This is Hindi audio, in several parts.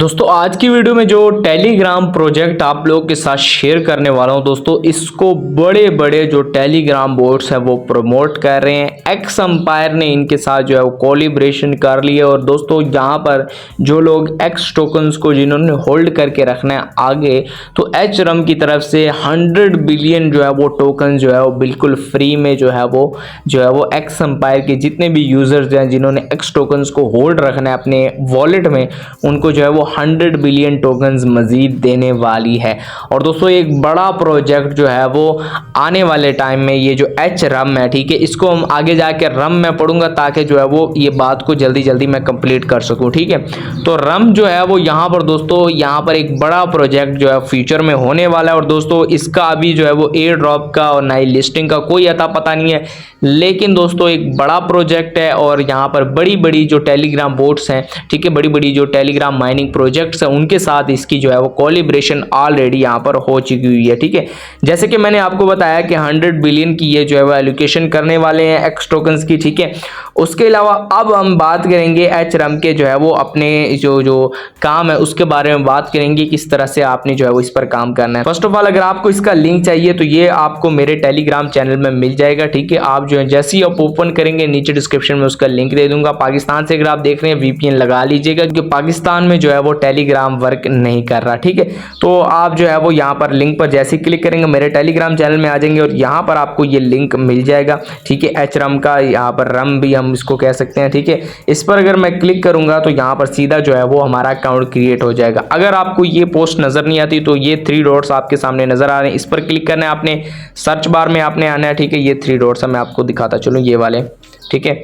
दोस्तों आज की वीडियो में जो टेलीग्राम प्रोजेक्ट आप लोगों के साथ शेयर करने वाला हूं दोस्तों, इसको बड़े बड़े जो टेलीग्राम बोट्स है वो प्रमोट कर रहे हैं। एक्स एम्पायर ने इनके साथ जो है वो कोलिब्रेशन कर लिया। और दोस्तों यहाँ पर जो लोग एक्स टोकन्स को जिन्होंने होल्ड करके रखना है आगे, तो एच रम की तरफ से 100 बिलियन जो है वो टोकन जो है वो बिल्कुल फ्री में जो है वो एक्स एम्पायर के जितने भी यूजर्स हैं जिन्होंने एक्स टोकन्स को होल्ड रखना है अपने वॉलेट में, उनको जो है वो 100 बिलियन टोकन्स मजीद देने वाली है। और दोस्तों एक बड़ा प्रोजेक्ट जो है वो आने वाले टाइम में, ये जो एच रम है, ठीक है, इसको हम आगे जाके रम में पढ़ूंगा ताकि जो है वो ये बात को जल्दी जल्दी मैं कंप्लीट कर सकूं। ठीक है, तो रम जो है वो यहाँ पर दोस्तों यहाँ पर एक बड़ा प्रोजेक्ट जो है फ्यूचर में होने वाला है। और दोस्तों इसका अभी जो है वो एयर ड्रॉप का और नई लिस्टिंग का कोई अता पता नहीं है, लेकिन दोस्तों एक बड़ा प्रोजेक्ट है। और यहाँ पर बड़ी बड़ी जो टेलीग्राम बोट्स हैं, ठीक है, बड़ी बड़ी जो टेलीग्राम माइनिंग प्रोजेक्ट्स हैं, उनके साथ इसकी जो है वो कोलिब्रेशन ऑलरेडी यहाँ पर हो चुकी हुई है। ठीक है, जैसे कि मैंने आपको बताया कि 100 बिलियन की ये जो है वो एलोकेशन करने वाले हैं एक्स टोकन्स की। ठीक है, उसके अलावा अब हम बात करेंगे एच रम के जो है वो अपने जो काम है उसके बारे में बात करेंगे, किस तरह से आपने जो है वो इस पर काम करना है। फर्स्ट ऑफ ऑल अगर आपको इसका लिंक चाहिए तो ये आपको मेरे टेलीग्राम चैनल में मिल जाएगा। ठीक है, आप जो है जैसे ही आप ओपन करेंगे नीचे डिस्क्रिप्शन में उसका लिंक दे दूंगा। पाकिस्तान से अगर आप देख रहे हैं वीपीएन लगा लीजिएगा, क्योंकि पाकिस्तान में जो है वो टेलीग्राम वर्क नहीं कर रहा। ठीक है, तो आप जो है वो यहाँ पर लिंक पर जैसे ही क्लिक करेंगे मेरे टेलीग्राम चैनल में आ जाएंगे और यहाँ पर आपको ये लिंक मिल जाएगा। ठीक है, एच रम का, यहाँ पर रम भी हम इसको कह सकते हैं। ठीक है, इस पर अगर मैं क्लिक करूंगा तो यहाँ पर सीधा जो है वो हमारा अकाउंट क्रिएट हो जाएगा। अगर आपको ये पोस्ट नजर नहीं आती तो ये 3 डॉट्स आपके सामने नजर आ रहे हैं, इस पर क्लिक करना है आपने, सर्च बार में आपने आना है। ठीक है, ये 3 डॉट्स है, मैं आपको दिखाता चलूँ ये वाले। ठीक है,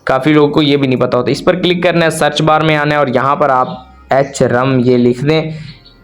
काफ़ी लोगों को ये भी नहीं पता होता। इस पर क्लिक करना है, सर्च बार में आना है और यहाँ पर आप एच रम ये लिख दें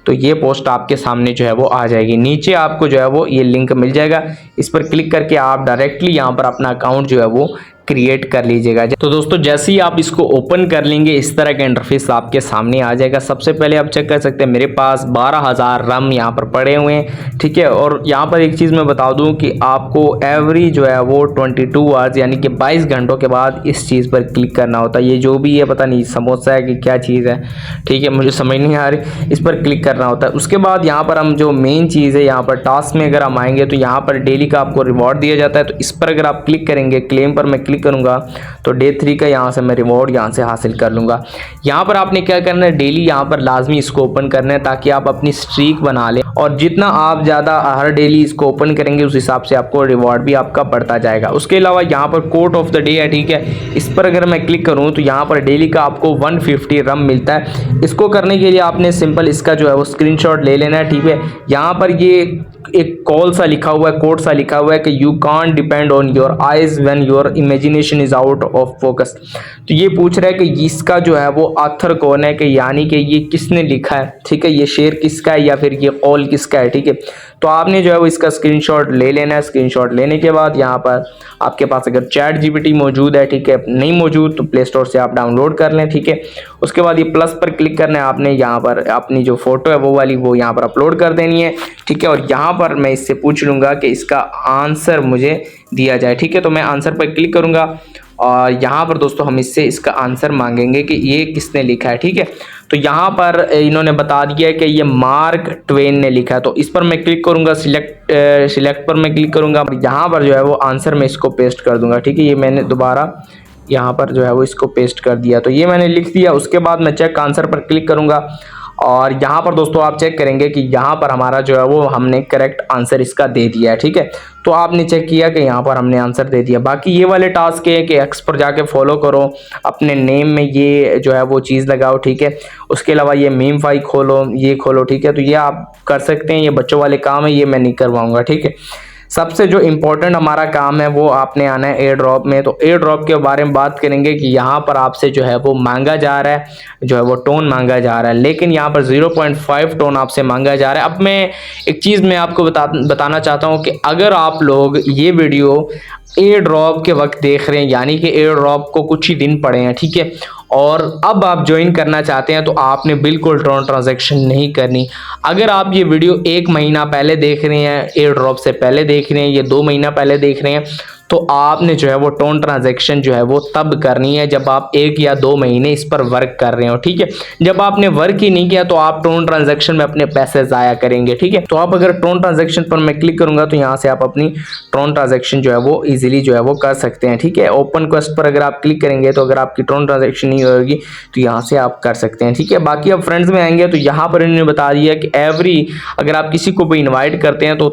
तो ये पोस्ट आपके सामने जो है वो आ जाएगी। नीचे आपको जो है वो ये लिंक मिल जाएगा, इस पर क्लिक करके आप डायरेक्टली यहाँ पर अपना अकाउंट जो है वो क्रिएट कर लीजिएगा। तो दोस्तों जैसे ही आप इसको ओपन कर लेंगे इस तरह का इंटरफेस आपके सामने आ जाएगा। सबसे पहले आप चेक कर सकते हैं मेरे पास 12,000 रम यहाँ पर पड़े हुए हैं। ठीक है, और यहाँ पर एक चीज़ मैं बता दूँ कि आपको एवरी जो है वो 22 आवर्स यानी कि 22 घंटों के बाद इस चीज़ पर क्लिक करना होता है। ये जो भी है पता नहीं समोसा है कि क्या चीज़ है, ठीक है, मुझे समझ नहीं आ रही, इस पर क्लिक करना होता है। उसके बाद यहाँ पर हम जो मेन चीज़ है, यहाँ पर टास्क में अगर हम आएंगे तो यहाँ पर डेली का आपको रिवॉर्ड दिया जाता है। तो इस पर अगर आप क्लिक करेंगे, क्लेम पर मैं क्लिक करूंगा तो डे 3 का यहां से मैं रिवॉर्ड यहां से हासिल कर लूंगा। यहां पर आपने क्या करना है, डेली यहां पर लाजमी इसको ओपन करना है ताकि आप अपनी स्ट्रीक बना लें। और जितना आप ज़्यादा हर डेली इसको ओपन करेंगे उस हिसाब से आपको रिवॉर्ड भी आपका बढ़ता जाएगा। उसके अलावा यहाँ पर कोट ऑफ द डे है। ठीक है, इस पर अगर मैं क्लिक करूँ तो यहाँ पर डेली का आपको 150 रम मिलता है। इसको करने के लिए आपने सिंपल इसका जो है वो स्क्रीनशॉट ले लेना है। ठीक है, यहाँ पर ये एक कॉल सा लिखा हुआ है, कोड सा लिखा हुआ है कि you can't depend on your eyes when your imagination is out of focus. तो ये पूछ रहा है कि इसका जो है वो ऑथर कौन है, कि यानी कि ये किसने लिखा है। ठीक है, ये शेर किसका है या फिर ये कॉल किसका है। ठीक है, तो आपने जो है वो इसका स्क्रीनशॉट ले लेना है। स्क्रीनशॉट लेने के बाद यहाँ पर आपके पास अगर चैट जीपीटी मौजूद है, ठीक है, नहीं मौजूद तो प्ले स्टोर से आप डाउनलोड कर लें। ठीक है, उसके बाद ये प्लस पर क्लिक करना है आपने, यहाँ पर अपनी जो फोटो है वो वाली वो यहाँ पर अपलोड कर देनी है। ठीक है, और यहाँ पर मैं इससे पूछ लूँगा कि इसका आंसर मुझे दिया जाए। ठीक है, तो मैं आंसर पर क्लिक करूँगा और यहाँ पर दोस्तों हम इससे इसका आंसर मांगेंगे कि ये किसने लिखा है। ठीक है, तो यहाँ पर इन्होंने बता दिया है कि ये मार्क ट्वेन ने लिखा है। तो इस पर मैं क्लिक करूँगा, सिलेक्ट पर मैं क्लिक करूँगा, यहाँ पर जो है वो आंसर मैं इसको पेस्ट कर दूँगा। ठीक है, ये मैंने दोबारा यहाँ पर जो है वो इसको पेस्ट कर दिया, तो ये मैंने लिख दिया। उसके बाद मैं चेक आंसर पर क्लिक करूँगा और यहाँ पर दोस्तों आप चेक करेंगे कि यहाँ पर हमारा जो है वो हमने करेक्ट आंसर इसका दे दिया है। ठीक है, तो आपने चेक किया कि यहाँ पर हमने आंसर दे दिया। बाकी ये वाले टास्क है कि एक्स पर जाके फॉलो करो, अपने नेम में ये जो है वो चीज़ लगाओ। ठीक है, उसके अलावा ये मीम फाइल खोलो, ये खोलो। ठीक है, तो ये आप कर सकते हैं, ये बच्चों वाले काम है, ये मैं नहीं करवाऊँगा। ठीक है, सबसे जो इम्पोर्टेंट हमारा काम है वो आपने आना है एयर ड्रॉप में। तो एयर ड्रॉप के बारे में बात करेंगे कि यहाँ पर आपसे जो है वो मांगा जा रहा है, जो है वो टोन मांगा जा रहा है, लेकिन यहाँ पर 0.5 टोन आपसे मांगा जा रहा है। अब मैं एक चीज़ मैं आपको बताना चाहता हूँ कि अगर आप लोग ये वीडियो एयर ड्रॉप के वक्त देख रहे हैं, यानी कि एयर ड्रॉप को कुछ ही दिन पड़े हैं, ठीक है, और अब आप ज्वाइन करना चाहते हैं, तो आपने बिल्कुल ट्रॉन ट्रांजैक्शन नहीं करनी। अगर आप ये वीडियो 1 महीना पहले देख रहे हैं, एयर ड्रॉप से पहले देख रहे हैं, ये 2 महीना पहले देख रहे हैं, तो आपने जो है वो टोन ट्रांजैक्शन जो है वो तब करनी है जब आप 1 या 2 महीने इस पर वर्क कर रहे हो, ठीक है। जब आपने वर्क ही नहीं किया तो आप टोन ट्रांजैक्शन में अपने पैसे जाया करेंगे, ठीक है। तो आप अगर टोन ट्रांजैक्शन पर मैं क्लिक करूंगा तो यहाँ से आप अपनी टोन ट्रांजैक्शन जो है वो इजीली जो है वो कर सकते हैं, ठीक है। ओपन क्वेस्ट पर अगर आप क्लिक करेंगे तो अगर आपकी टोन ट्रांजैक्शन नहीं होगी तो यहाँ से आप कर सकते हैं, ठीक है। बाकी अब फ्रेंड्स में आएंगे तो यहाँ पर इन्होंने बता दिया कि अगर आप किसी को भी इन्वाइट करते हैं तो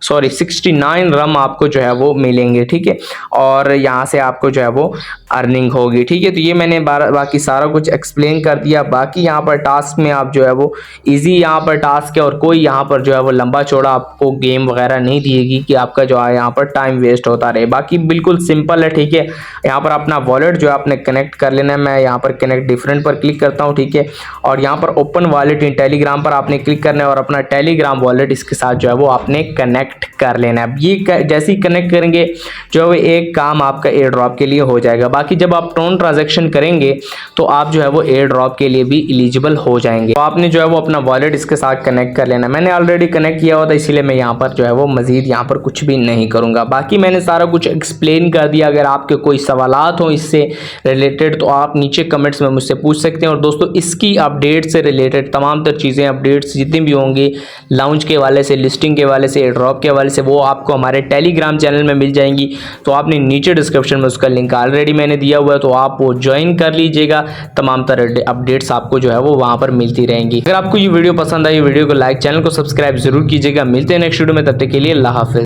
69 रम आपको जो है वो मिलेंगे, ठीक है। और यहाँ से आपको जो है वो अर्निंग होगी, ठीक है। तो ये मैंने बाकी सारा कुछ एक्सप्लेन कर दिया। बाकी यहाँ पर टास्क में आप जो है वो इजी यहाँ पर टास्क है और कोई यहाँ पर जो है वो लंबा चौड़ा आपको गेम वगैरह नहीं दिएगी कि आपका जो है यहाँ पर टाइम वेस्ट होता रहे। बाकी बिल्कुल सिंपल है, ठीक है। यहाँ पर अपना वॉलेट जो है आपने कनेक्ट कर लेना है। मैं यहाँ पर कनेक्ट डिफरेंट पर क्लिक करता हूँ, ठीक है। और यहाँ पर ओपन वॉलेट इन टेलीग्राम पर आपने क्लिक करना है और अपना टेलीग्राम वॉलेट इसके साथ जो है वो आपने कनेक्ट कर लेना है। ये जैसे ही कनेक्ट करेंगे जो है वो एक काम आपका एयर ड्रॉप के लिए हो जाएगा। बाकी जब आप टोन ट्रांजैक्शन करेंगे तो आप जो है वो एयर ड्रॉप के लिए भी एलिजिबल हो जाएंगे। तो आपने जो है वो अपना वॉलेट इसके साथ कनेक्ट कर लेना। मैंने ऑलरेडी कनेक्ट किया हुआ था इसीलिए मैं यहाँ पर जो है वो मजीद यहाँ पर कुछ भी नहीं करूंगा। बाकी मैंने सारा कुछ एक्सप्लेन कर दिया। अगर आपके कोई सवालात हो इससे रिलेटेड तो आप नीचे कमेंट्स में मुझसे पूछ सकते हैं। और दोस्तों इसकी अपडेट से रिलेटेड तमाम तर चीज़ें अपडेट्स जितनी भी होंगी लॉन्च के हवाले से, लिस्टिंग के हवाले से, एयर ड्रॉप के हवाले से, वो आपको हमारे टेलीग्राम चैनल में मिल जाएंगी। तो आपने नीचे डिस्क्रिप्शन में उसका लिंक ऑलरेडी मैंने दिया हुआ है, तो आप वो ज्वाइन कर लीजिएगा। तमाम तरह अपडेट्स आपको जो है वो वहां पर मिलती रहेंगी। अगर आपको ये वीडियो पसंद आई वीडियो को लाइक, चैनल को सब्सक्राइब जरूर कीजिएगा। मिलते हैं नेक्स्ट वीडियो में, तब तक के लिए अल्लाह हाफिज।